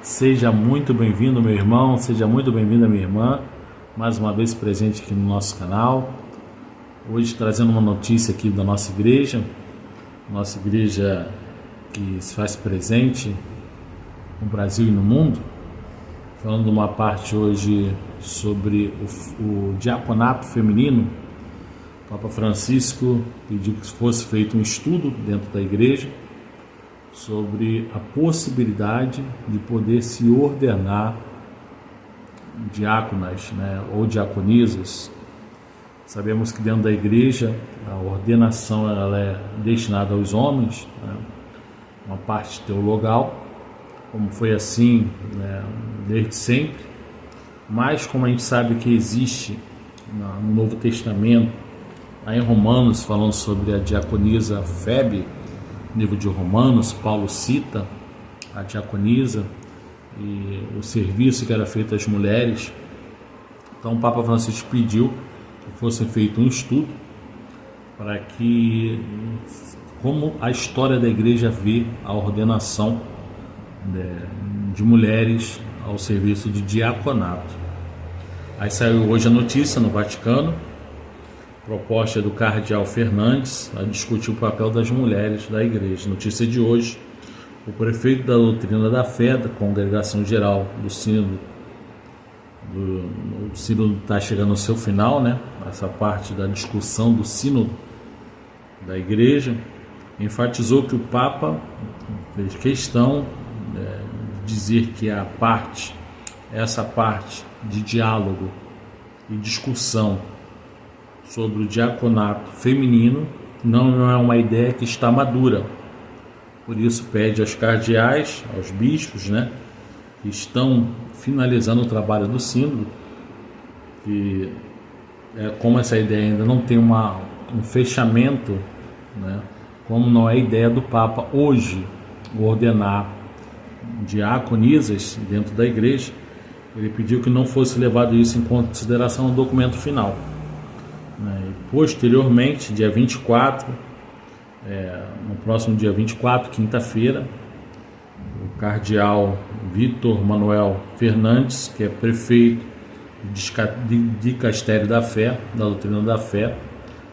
Seja muito bem-vindo, meu irmão, seja muito bem-vinda, minha irmã, mais uma vez presente aqui no nosso canal. Hoje trazendo uma notícia aqui da nossa igreja que se faz presente no Brasil e no mundo, falando de uma parte hoje sobre o diaconato feminino. O Papa Francisco pediu que fosse feito um estudo dentro da igreja sobre a possibilidade de poder se ordenar diáconas, ou diaconisas. Sabemos que dentro da igreja a ordenação ela é destinada aos homens, uma parte teologal, como foi assim, desde sempre, mas como a gente sabe que existe no Novo Testamento, lá em Romanos, falando sobre a diaconisa Febe, no livro de Romanos, Paulo cita a diaconisa e o serviço que era feito às mulheres. Então o Papa Francisco pediu que fosse feito um estudo para que, como a história da igreja vê a ordenação de mulheres ao serviço de diaconato. Aí saiu hoje a notícia no Vaticano, proposta do cardeal Fernandes a discutir o papel das mulheres da igreja. Notícia de hoje: o prefeito da doutrina da fé da Congregação Geral do Sínodo, o sínodo está chegando ao seu final, essa parte da discussão do sínodo da igreja, enfatizou que o Papa fez questão de dizer que essa parte de diálogo e discussão sobre o diaconato feminino não é uma ideia que está madura. Por isso pede aos cardeais, aos bispos, que estão finalizando o trabalho do sínodo, que como essa ideia ainda não tem um fechamento, como não é a ideia do Papa hoje ordenar diaconisas dentro da igreja, ele pediu que não fosse levado isso em consideração no documento final. Posteriormente, dia 24, no próximo dia 24, quinta-feira, o cardeal Vítor Manuel Fernandes, que é prefeito de Castério da Fé, da doutrina da fé,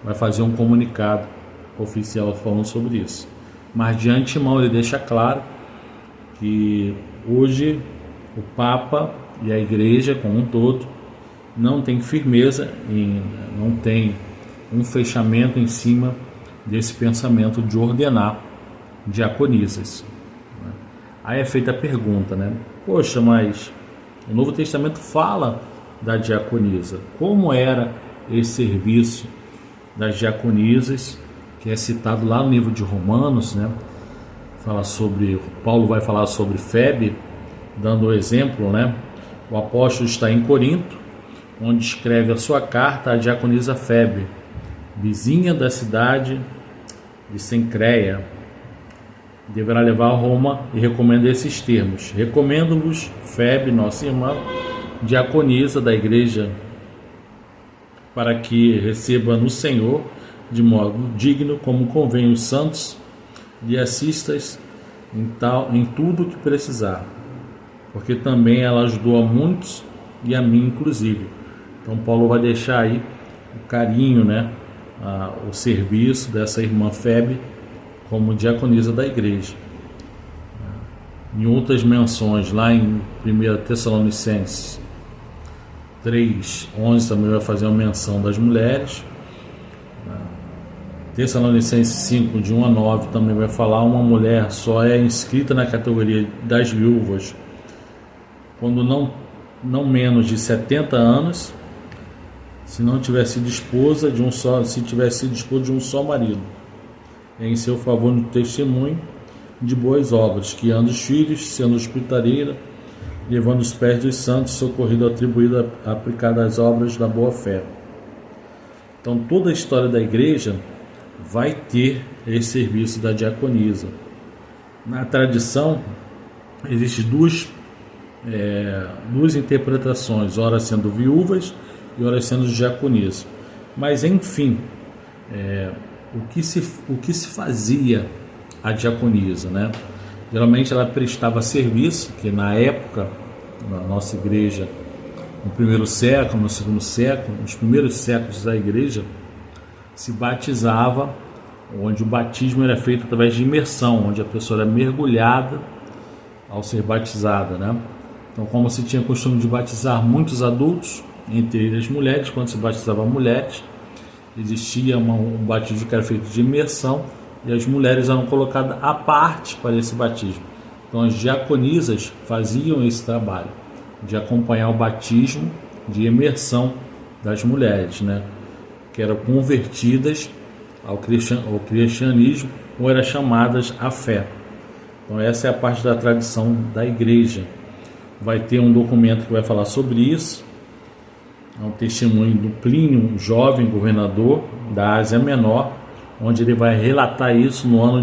vai fazer um comunicado oficial falando sobre isso. Mas de antemão ele deixa claro que hoje o Papa e a igreja como um todo não tem firmeza, não tem um fechamento em cima desse pensamento de ordenar diaconisas. Aí é feita a pergunta, poxa, mas o Novo Testamento fala da diaconisa. Como era esse serviço das diaconisas, que é citado lá no livro de Romanos, Paulo vai falar sobre Febe, dando o exemplo, o apóstolo está em Corinto, onde escreve a sua carta à diaconisa Febe, vizinha da cidade de Cencreia. Deverá levar a Roma e recomenda esses termos: recomendo-vos, Febe, nossa irmã, diaconisa da igreja, para que receba no Senhor de modo digno, como convém os santos, lhe assistas em tudo que precisar, porque também ela ajudou a muitos e a mim inclusive. Então Paulo vai deixar aí o carinho, o serviço dessa irmã Febe como diaconisa da igreja. Em outras menções, lá em 1 Tessalonicenses 3:11 também vai fazer uma menção das mulheres. Tessalonicenses 5, de 1 a 9 também vai falar: uma mulher só é inscrita na categoria das viúvas quando não menos de 70 anos, se não tiver sido esposa de um só marido, em seu favor no testemunho de boas obras, que anda os filhos, sendo hospitaleira, levando os pés dos santos, socorrido atribuído a aplicar as obras da boa fé. Então toda a história da igreja vai ter esse serviço da diaconisa. Na tradição existem duas interpretações, ora sendo viúvas e ora sendo diaconisas. Mas enfim, o que se fazia a diaconisa, Geralmente ela prestava serviço, que na época, na nossa igreja, no primeiro século, no segundo século, nos primeiros séculos da igreja, se batizava, onde o batismo era feito através de imersão, onde a pessoa era mergulhada ao ser batizada, né? Então, como se tinha costume de batizar muitos adultos, entre eles as mulheres, quando se batizava mulheres, existia um batismo que era feito de imersão e as mulheres eram colocadas à parte para esse batismo. Então, as diaconisas faziam esse trabalho de acompanhar o batismo de imersão das mulheres, né? Que eram convertidas ao cristianismo ou eram chamadas à fé. Então essa é a parte da tradição da igreja. Vai ter um documento que vai falar sobre isso. É um testemunho do Plínio, um jovem governador da Ásia Menor, onde ele vai relatar isso no ano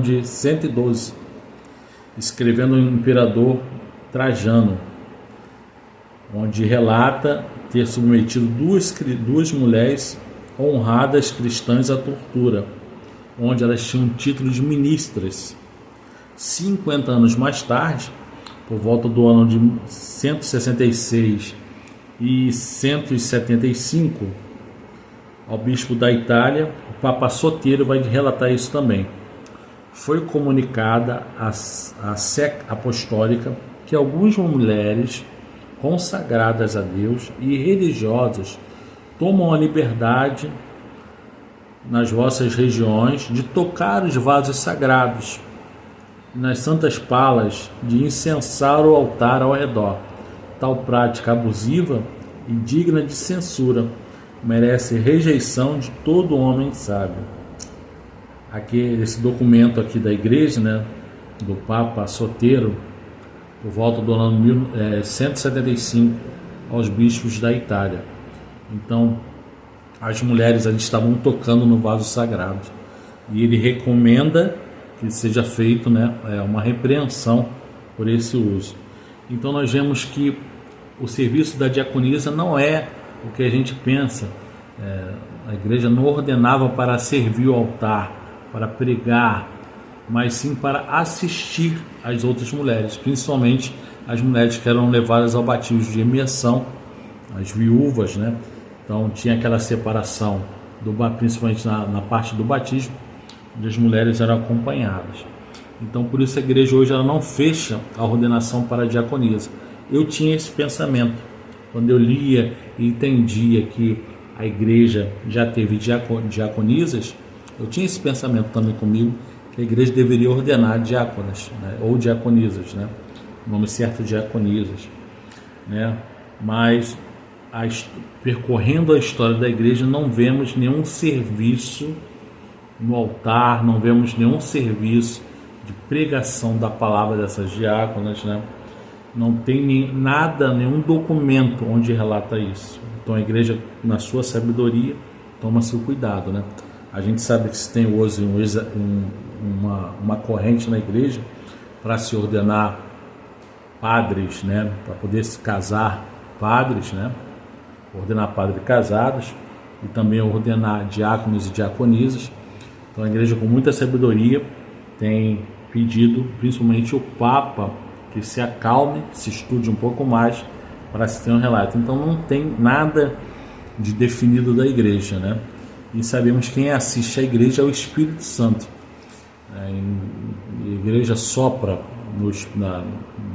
de 112, escrevendo o imperador Trajano, onde relata ter submetido duas mulheres honradas cristãs à tortura, onde elas tinham título de ministras. 50 anos mais tarde, por volta do ano de 166 e 175, ao bispo da Itália, o Papa Soteiro vai relatar isso também. Foi comunicada à Sé Apostólica que algumas mulheres consagradas a Deus e religiosas tomam a liberdade nas vossas regiões de tocar os vasos sagrados, nas santas palas de incensar o altar ao redor. Tal prática abusiva e digna de censura merece rejeição de todo homem sábio. Aqui, esse documento aqui da igreja, né, do Papa Soteiro, por volta do ano 175, aos bispos da Itália. Então, as mulheres ali estavam tocando no vaso sagrado. E ele recomenda que seja feito, né, uma repreensão por esse uso. Então, nós vemos que o serviço da diaconisa não é o que a gente pensa. A igreja não ordenava para servir o altar, para pregar, mas sim para assistir as outras mulheres, principalmente as mulheres que eram levadas ao batismo de imersão, as viúvas, né? Então tinha aquela separação, principalmente na parte do batismo, onde as mulheres eram acompanhadas. Então por isso a igreja hoje ela não fecha a ordenação para a diaconisa. Eu tinha esse pensamento, quando eu lia e entendia que a igreja já teve diaconisas, eu tinha esse pensamento também comigo, que a igreja deveria ordenar diáconas, né, ou diaconisas, né, o nome certo é diaconisas, né, mas percorrendo a história da igreja não vemos nenhum serviço no altar, não vemos nenhum serviço de pregação da palavra dessas diáconas, né, não tem nenhum documento onde relata isso. Então a igreja, na sua sabedoria, toma seu cuidado, né. A gente sabe que se tem hoje uma corrente na igreja para se ordenar padres, né, para poder se casar padres, né, ordenar padres casados e também ordenar diáconos e diaconisas. Então a igreja, com muita sabedoria, tem pedido, principalmente o Papa, que se acalme, se estude um pouco mais para se ter um relato. Então não tem nada de definido da igreja, né? E sabemos que quem assiste à igreja é o Espírito Santo. A igreja sopra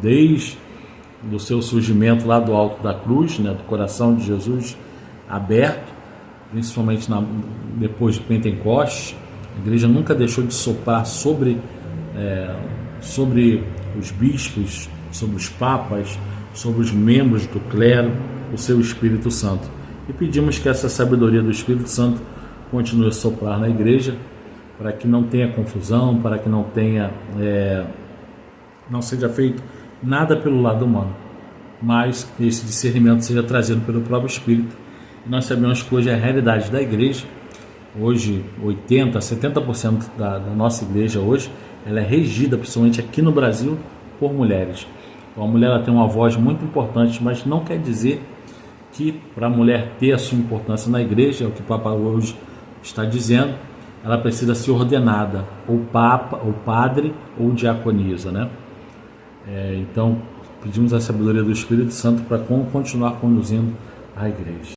desde o seu surgimento lá do alto da cruz, né, do coração de Jesus aberto, principalmente depois de Pentecostes. A igreja nunca deixou de soprar sobre os bispos, sobre os papas, sobre os membros do clero, o seu Espírito Santo. E pedimos que essa sabedoria do Espírito Santo continue a soprar na igreja, para que não tenha confusão, para que não seja feito nada pelo lado humano, mas que esse discernimento seja trazido pelo próprio Espírito. E nós sabemos que hoje é a realidade da igreja. Hoje 80%, 70% da nossa igreja hoje, ela é regida, principalmente aqui no Brasil, por mulheres. Então a mulher ela tem uma voz muito importante, mas não quer dizer que para a mulher ter a sua importância na igreja, é o que o Papa hoje está dizendo, ela precisa ser ordenada, ou papa, ou padre, ou diaconisa, né? Então, pedimos a sabedoria do Espírito Santo para continuar conduzindo a igreja.